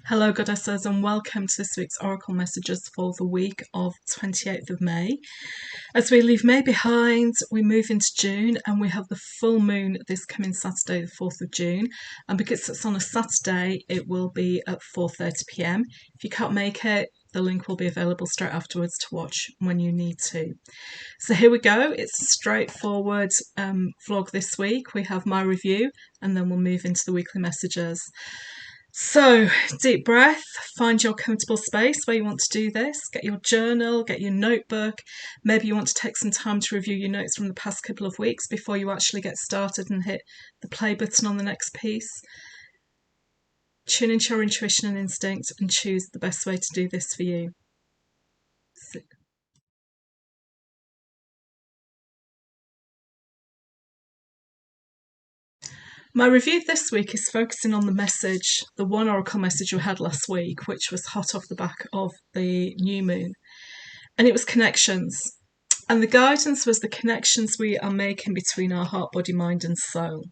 Hello, Goddesses, and welcome to this week's Oracle messages for the week of 28th of May. As we leave May behind, we move into June and we have the full moon this coming Saturday, the 4th of June. And because it's on a Saturday, it will be at 4:30 p.m. If you can't make it, the link will be available straight afterwards to watch when you need to. So here we go. It's a straightforward vlog this week. We have my review and then we'll move into the weekly messages. So, deep breath, find your comfortable space where you want to do this. Get your journal, get your notebook. Maybe you want to take some time to review your notes from the past couple of weeks before you actually get started and hit the play button on the next piece. Tune into your intuition and instinct and choose the best way to do this for you. My review this week is focusing on the message, the one Oracle message we had last week, which was hot off the back of the new moon. And it was connections. And the guidance was the connections we are making between our heart, body, mind and soul.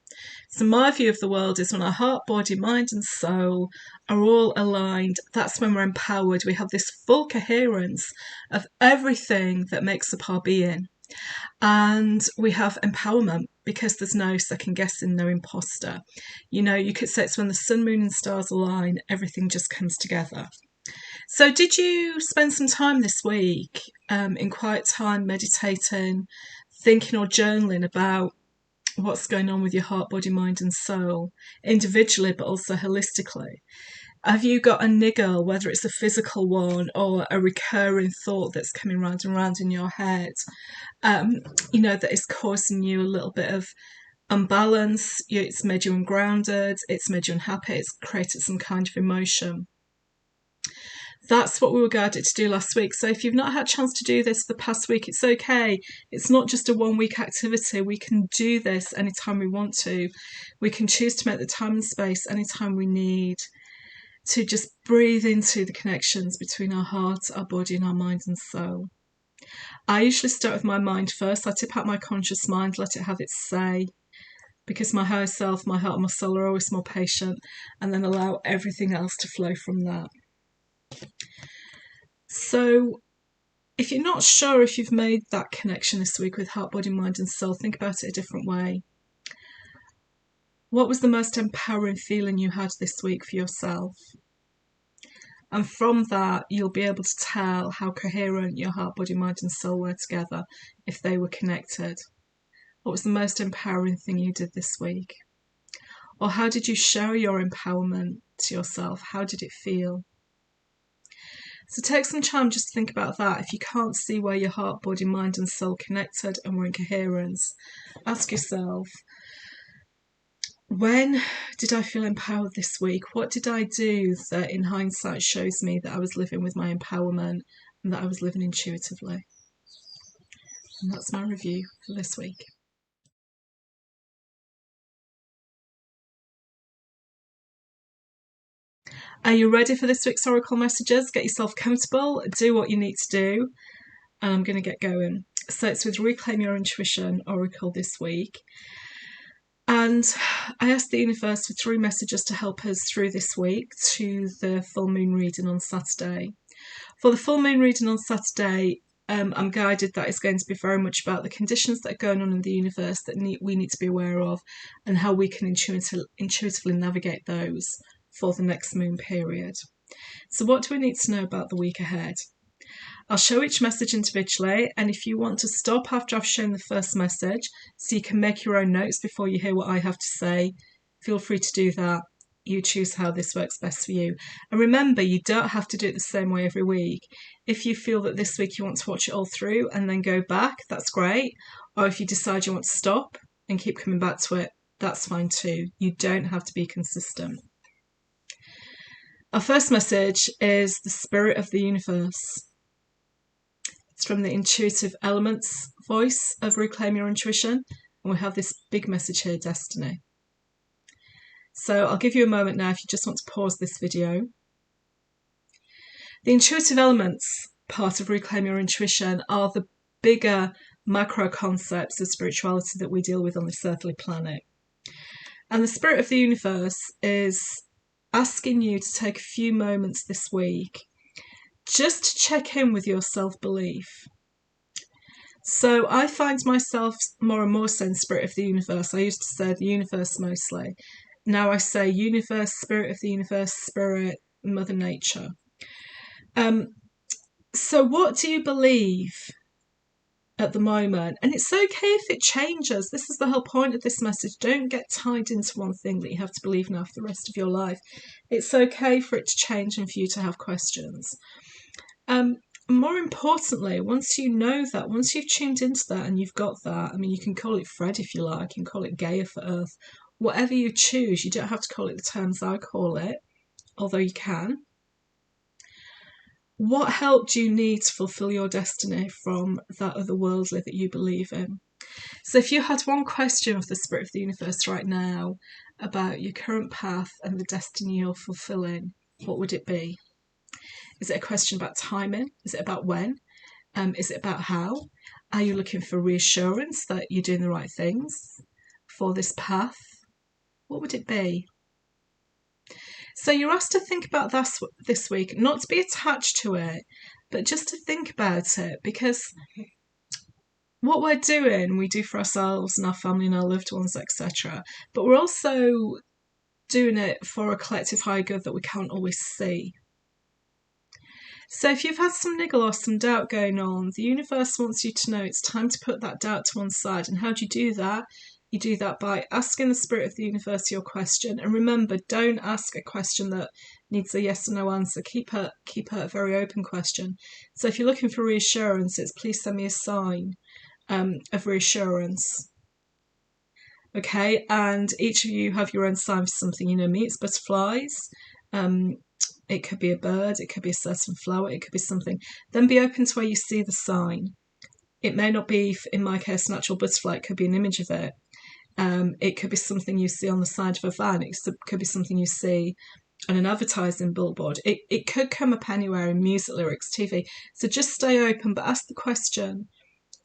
So my view of the world is when our heart, body, mind and soul are all aligned, that's when we're empowered. We have this full coherence of everything that makes up our being. And we have empowerment because there's no second guessing, no imposter. You know, you could say it's when the sun, moon and stars align, everything just comes together. So did you spend some time this week in quiet time meditating, thinking or journaling about what's going on with your heart, body, mind and soul, individually but also holistically? Have you got a niggle, whether it's a physical one or a recurring thought that's coming round and round in your head, you know, that is causing you a little bit of unbalance? It's made you ungrounded, it's made you unhappy, it's created some kind of emotion. That's what we were guided to do last week. So if you've not had a chance to do this the past week, it's okay. It's not just a 1 week activity. We can do this anytime we want to. We can choose to make the time and space anytime we need to just breathe into the connections between our heart, our body and our mind and soul. I usually start with my mind first. I tip out my conscious mind, let it have its say, because my higher self, my heart and my soul are always more patient, and then allow everything else to flow from that. So if you're not sure if you've made that connection this week with heart, body, mind and soul, think about it a different way. What was the most empowering feeling you had this week for yourself? And from that, you'll be able to tell how coherent your heart, body, mind and soul were together if they were connected. What was the most empowering thing you did this week? Or how did you show your empowerment to yourself? How did it feel? So take some time just to think about that. If you can't see where your heart, body, mind and soul connected and were in coherence, ask yourself, when did I feel empowered this week? What did I do that in hindsight shows me that I was living with my empowerment and that I was living intuitively? And that's my review for this week. Are you ready for this week's Oracle messages? Get yourself comfortable, do what you need to do, and I'm going to get going. So it's with Reclaim Your Intuition Oracle this week. And I asked the universe for 3 messages to help us through this week to the full moon reading on Saturday. For the full moon reading on Saturday, I'm guided that it's going to be very much about the conditions that are going on in the universe that we need to be aware of and how we can intuitively navigate those for the next moon period. So what do we need to know about the week ahead? I'll show each message individually, and if you want to stop after I've shown the first message so you can make your own notes before you hear what I have to say, feel free to do that. You choose how this works best for you. And remember, you don't have to do it the same way every week. If you feel that this week you want to watch it all through and then go back, that's great. Or if you decide you want to stop and keep coming back to it, that's fine too. You don't have to be consistent. Our first message is the spirit of the universe. It's from the intuitive elements voice of Reclaim Your Intuition, and we have this big message here, destiny. So I'll give you a moment now if you just want to pause this video. The intuitive elements part of Reclaim Your Intuition are the bigger macro concepts of spirituality that we deal with on this earthly planet. And the spirit of the universe is asking you to take a few moments this week just to check in with your self-belief. So I find myself more and more saying spirit of the universe. I used to say the universe mostly. Now I say universe, spirit of the universe, spirit, Mother Nature. So what do you believe at the moment? And it's okay if it changes. This is the whole point of this message. Don't get tied into one thing that you have to believe now for the rest of your life. It's okay for it to change and for you to have questions. More importantly, once you know that, once you've tuned into that and you've got that, I mean, you can call it Fred if you like, you can call it Gaia for Earth, whatever you choose. You don't have to call it the terms I call it, although you can. What help do you need to fulfill your destiny from that otherworldly that you believe in? So if you had one question of the Spirit of the Universe right now about your current path and the destiny you're fulfilling, what would it be? Is it a question about timing? Is it about when? Is it about how? Are you looking for reassurance that you're doing the right things for this path? What would it be? So you're asked to think about that this week, not to be attached to it, but just to think about it, because what we're doing, we do for ourselves and our family and our loved ones, etc. But we're also doing it for a collective higher good that we can't always see. So if you've had some niggle or some doubt going on, the universe wants you to know it's time to put that doubt to one side. And how do you do that? You do that by asking the Spirit of the Universe your question. And remember, don't ask a question that needs a yes or no answer. Keep it a very open question. So if you're looking for reassurance, it's please send me a sign of reassurance. Okay, and each of you have your own sign for something. You know me, it's butterflies. It could be a bird, it could be a certain flower, it could be something. Then be open to where you see the sign. It may not be, in my case, an actual butterfly, it could be an image of it. It could be something you see on the side of a van, it could be something you see on an advertising billboard. It could come up anywhere in music, lyrics, TV. So just stay open, but ask the question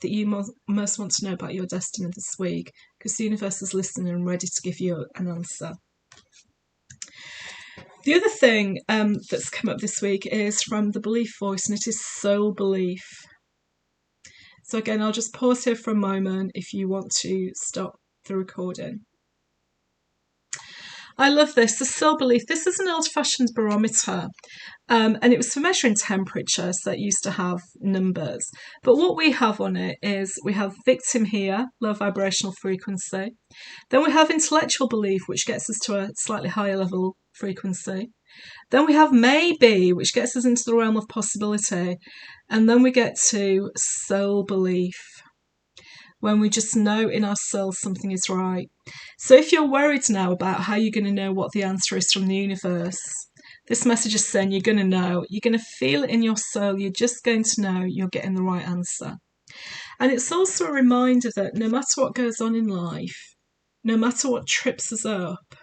that you most want to know about your destiny this week, because the universe is listening and ready to give you an answer. The other thing that's come up this week is from the belief voice, and it is soul belief. So again, I'll just pause here for a moment if you want to stop the recording. I love this. The soul belief. This is an old-fashioned barometer, and it was for measuring temperature, so it used to have numbers. But what we have on it is we have victim here, low vibrational frequency. Then we have intellectual belief, which gets us to a slightly higher level frequency. Then we have maybe, which gets us into the realm of possibility. And then we get to soul belief, when we just know in our soul something is right. So if you're worried now about how you're going to know what the answer is from the universe, this message is saying you're going to know, you're going to feel it in your soul, you're just going to know you're getting the right answer. And it's also a reminder that no matter what goes on in life, no matter what trips us up,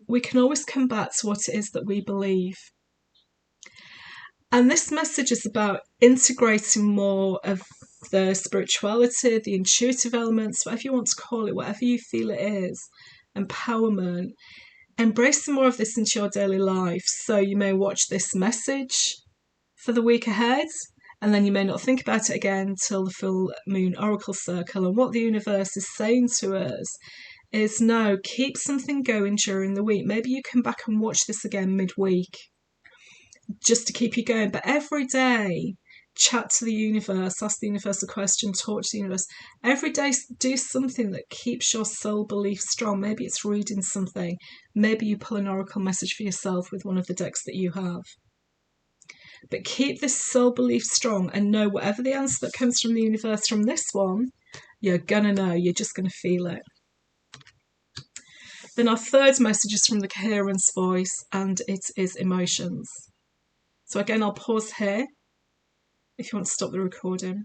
we can always come back to what it is that we believe. And this message is about integrating more of the spirituality, the intuitive elements, whatever you want to call it, whatever you feel it is, empowerment, embracing more of this into your daily life. So you may watch this message for the week ahead, and then you may not think about it again until the full moon oracle circle. And what the universe is saying to us is, no, keep something going during the week. Maybe you come back and watch this again midweek, just to keep you going. But every day, chat to the universe, ask the universe a question, talk to the universe. Every day, do something that keeps your soul belief strong. Maybe it's reading something. Maybe you pull an oracle message for yourself with one of the decks that you have. But keep this soul belief strong and know whatever the answer that comes from the universe from this one, you're going to know. You're just going to feel it. Then our third message is from the coherence voice, and it is emotions. So again, I'll pause here if you want to stop the recording.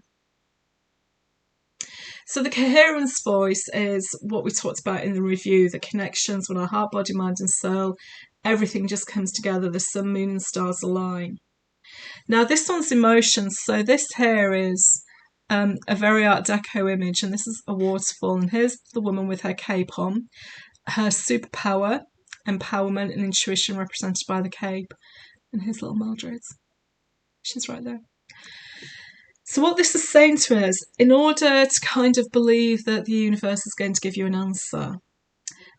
So the coherence voice is what we talked about in the review, the connections when our heart, body, mind and soul, everything just comes together, the sun, moon and stars align. Now this one's emotions. So this here is a very Art Deco image, and this is a waterfall, and here's the woman with her cape on. Her superpower empowerment and intuition represented by the cape. And here's little Mildred. She's right there. So what this is saying to us, in order to kind of believe that the universe is going to give you an answer,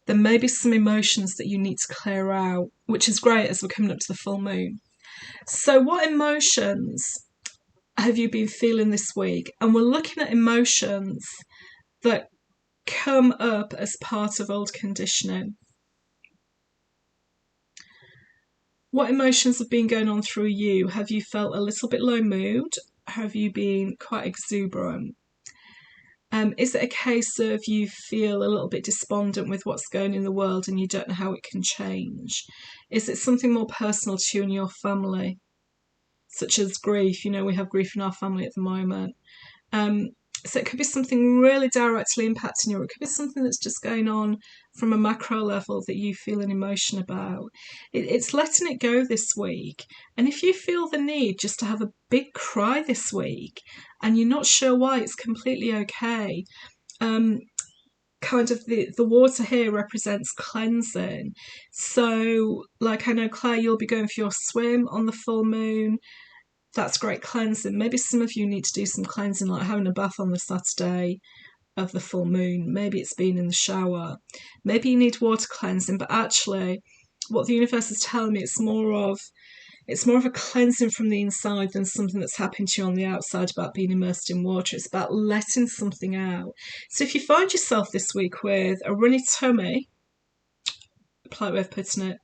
there may be some emotions that you need to clear out, which is great as we're coming up to the full moon. So what emotions have you been feeling this week? And we're looking at emotions that come up as part of old conditioning. What emotions have been going on through you? Have you felt a little bit low mood? Have you been quite exuberant? Is it a case of you feel a little bit despondent with what's going on in the world and you don't know how it can change? Is it something more personal to you and your family, such as grief? You know, we have grief in our family at the moment. So it could be something really directly impacting you, or it could be something that's just going on from a macro level that you feel an emotion about. It's letting it go this week. And if you feel the need just to have a big cry this week and you're not sure why, it's completely okay. Kind of the water here represents cleansing. So, like, I know, Claire, you'll be going for your swim on the full moon. That's great cleansing. Maybe some of you need to do some cleansing, like having a bath on the Saturday of the full moon. Maybe it's being in the shower. Maybe you need water cleansing, but actually what the universe is telling me, it's more of a cleansing from the inside than something that's happened to you on the outside about being immersed in water. It's about letting something out. So if you find yourself this week with a runny tummy, a polite way of putting it,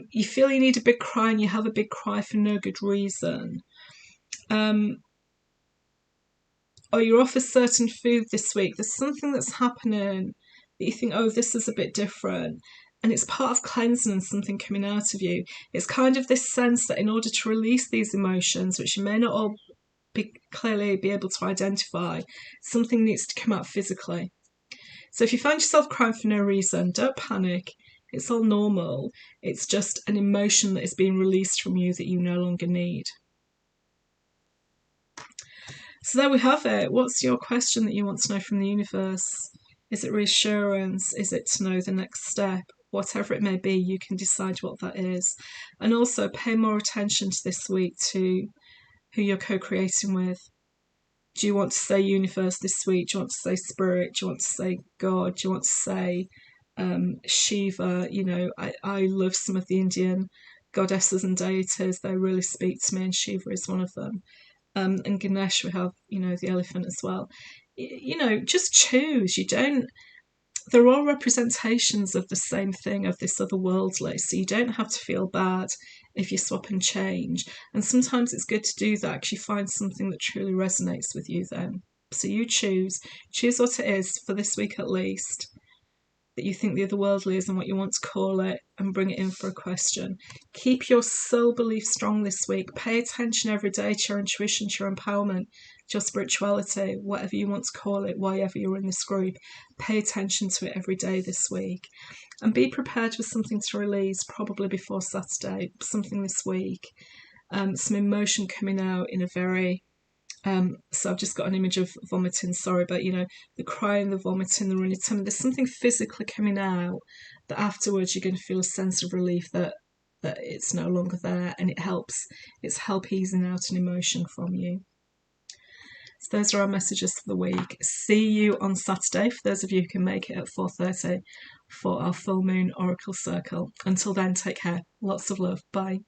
you feel you need a big cry and you have a big cry for no good reason, or you're off a certain food this week, there's something that's happening that you think, oh, this is a bit different, and it's part of cleansing and something coming out of you. It's kind of this sense that in order to release these emotions, which you may not all clearly be able to identify, something needs to come out physically. So if you find yourself crying for no reason, don't panic. It's all normal. It's just an emotion that is being released from you that you no longer need. So there we have it. What's your question that you want to know from the universe? Is it reassurance? Is it to know the next step? Whatever it may be, you can decide what that is. And also pay more attention to this week to who you're co-creating with. Do you want to say universe this week? Do you want to say spirit? Do you want to say God? Do you want to say Shiva? You know, I love some of the Indian goddesses and deities. They really speak to me, and Shiva is one of them. And Ganesh, we have, you know, the elephant as well. You know, just choose. They're all representations of the same thing, of this otherworldly, so you don't have to feel bad if you swap and change. And sometimes it's good to do that because you find something that truly resonates with you then. So you choose what it is for this week at least that you think the otherworldly is and what you want to call it, and bring it in for a question. Keep your soul belief strong this week. Pay attention every day to your intuition, to your empowerment, to your spirituality, whatever you want to call it, wherever you're in this group. Pay attention to it every day this week. And be prepared for something to release, probably before Saturday, something this week. Some emotion coming out in a very... so I've just got an image of vomiting, sorry, but you know, the crying, the vomiting, the runny tummy, there's something physically coming out that afterwards you're going to feel a sense of relief that it's no longer there, and it's help easing out an emotion from you. So those are our messages for the week. See you on Saturday, for those of you who can make it, at 4:30 for our full moon oracle circle. Until then, take care. Lots of love. Bye.